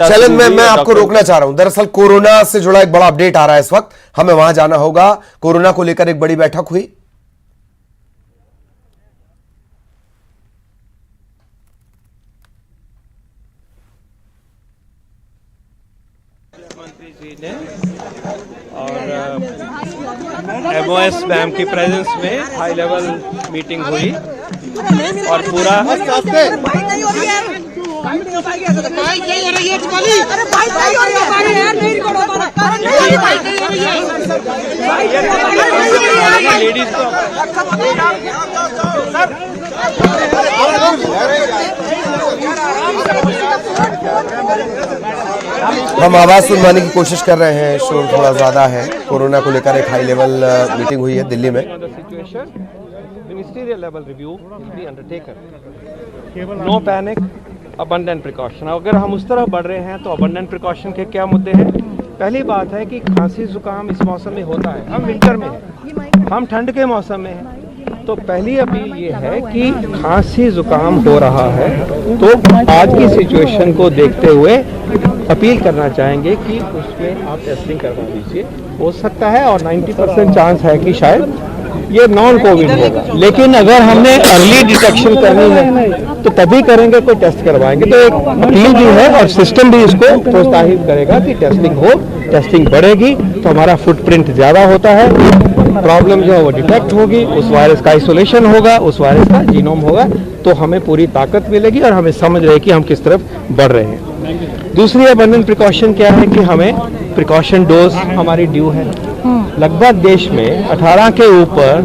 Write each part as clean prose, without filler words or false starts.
Challenge में मैं आपको रोकना चाह रहा हूं। दरअसल कोरोना से जुड़ा एक बड़ा अपडेट आ रहा है इस वक्त, हमें वहां जाना होगा। कोरोना को लेकर एक बड़ी बैठक हुई। मुख्यमंत्री जी ने और MOS मैम की प्रेजेंस में हाई लेवल मीटिंग हुई और पूरा लेडीज को हम आवाज सुनवाने की कोशिश कर रहे हैं, शोर थोड़ा ज्यादा है। कोरोना को लेकर एक हाई लेवल मीटिंग हुई है दिल्ली में। Ministerial level review will be undertaken. No panic, abundant precaution. अगर हम उस तरफ बढ़ रहे हैं तो अबंडेंट प्रिकॉशन के क्या मुद्दे हैं? पहली बात है कि खांसी जुकाम इस मौसम में होता है। हम विंटर में हैं, हम ठंड के मौसम में हैं। तो पहली अपील ये है कि खांसी जुकाम हो रहा है तो आज की सिचुएशन को देखते हुए अपील करना चाहेंगे कि उसमें आप टेस्टिंग करवा लीजिए। हो सकता है और 90% चांस है कि शायद ये नॉन कोविड होगा, लेकिन अगर हमने अर्ली डिटेक्शन करनी है तो तभी करेंगे, कोई टेस्ट करवाएंगे। तो एक अपील भी है और सिस्टम भी इसको प्रोत्साहित करेगा कि टेस्टिंग हो। टेस्टिंग बढ़ेगी तो हमारा फुटप्रिंट ज़्यादा होता है, प्रॉब्लम जो है वो डिटेक्ट होगी, उस वायरस का आइसोलेशन होगा, उस वायरस का जीनोम होगा, तो हमें पूरी ताकत मिलेगी और हमें समझ रहे कि हम किस तरफ बढ़ रहे हैं। दूसरी अबंडेंट प्रिकॉशन क्या है कि हमें प्रिकॉशन डोज हमारी ड्यू है। लगभग देश में 18 के ऊपर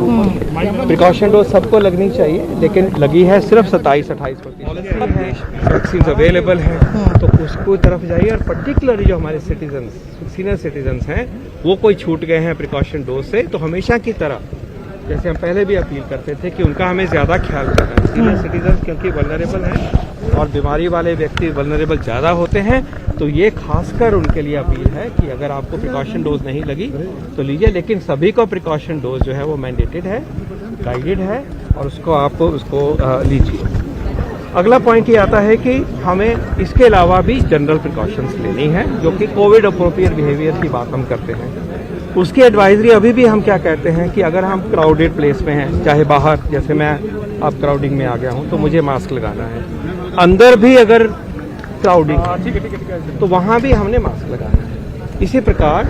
प्रिकॉशन डोज सबको लगनी चाहिए, लेकिन लगी है सिर्फ 27-28%। सब देश में वैक्सीन अवेलेबल है तो उसको तरफ जाइए। और पर्टिकुलरली जो हमारे सिटीजन सीनियर सिटीजन्स हैं वो कोई छूट गए हैं प्रिकॉशन डोज से, तो हमेशा की तरह जैसे हम पहले भी अपील करते थे कि उनका हमें ज़्यादा ख्याल रखना है। सीनियर सिटीजन क्योंकि वल्नरेबल हैं और बीमारी वाले व्यक्ति वल्नरेबल ज़्यादा होते हैं, तो ये खासकर उनके लिए अपील है कि अगर आपको प्रिकॉशन डोज नहीं लगी तो लीजिए, लेकिन सभी को प्रिकॉशन डोज जो है वो मैंडेटेड है, गाइडेड है और उसको लीजिए। अगला पॉइंट ये आता है कि हमें इसके अलावा भी जनरल प्रिकॉशंस लेनी है, जो कि कोविड अप्रोप्रिएट बिहेवियर की बात हम करते हैं। उसकी एडवाइजरी अभी भी हम क्या कहते हैं कि अगर हम क्राउडेड प्लेस में हैं, चाहे बाहर, जैसे मैं अब क्राउडिंग में आ गया हूं तो मुझे मास्क लगाना है, अंदर भी अगर क्राउडिंग तो वहां भी हमने मास्क लगाना है। इसी प्रकार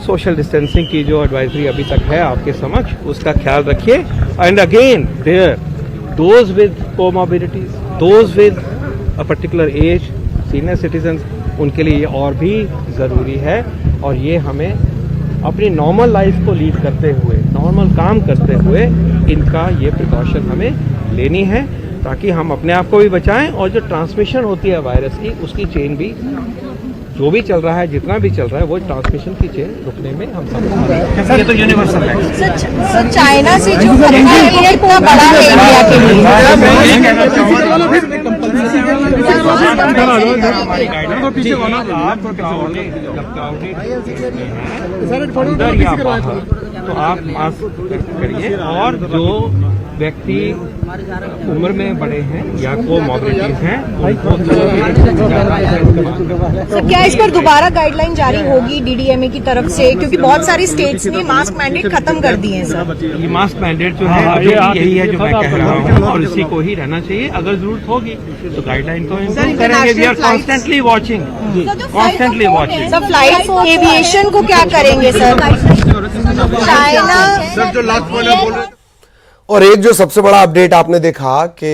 सोशल डिस्टेंसिंग की जो एडवाइजरी अभी तक है आपके समक्ष, उसका ख्याल रखिए। And again there those with comorbidities, those with a particular age, senior citizens, उनके लिए ये और भी ज़रूरी है। और ये हमें अपनी नॉर्मल लाइफ को लीड करते हुए, नॉर्मल काम करते हुए इनका ये प्रिकॉशन हमें लेनी है, ताकि हम अपने आप को भी बचाएं और जो ट्रांसमिशन होती है वायरस की, उसकी चेन भी, जो भी चल रहा है, जितना भी चल रहा है, वो ट्रांसमिशन की चेन रुकने में हम सब। ये तो यूनिवर्सल है। सर चाइना से जो खरीदा है ये इतना बड़ा है इंडिया के लिए। तो आप मास्क करिए और जो व्यक्ति उम्र में बड़े हैं या कोमॉर्बिडिटीज हैं उनको सर क्या इस पर दोबारा गाइडलाइन जारी होगी DDMA की तरफ से, क्योंकि बहुत सारी स्टेट्स ने मास्क मैंडेट खत्म कर दिए हैं सर। ये मास्क मैंडेट जो है अभी यही है जो मैं कह रहा हूँ और इसी को ही रहना चाहिए। अगर जरूरत होगी तो गाइडलाइन को इम्प्रूव करेंगे। We are constantly watching, constantly watching. Sir flight aviation को क्या करेंगे सर? चाइना और एक जो सबसे बड़ा अपडेट आपने देखा कि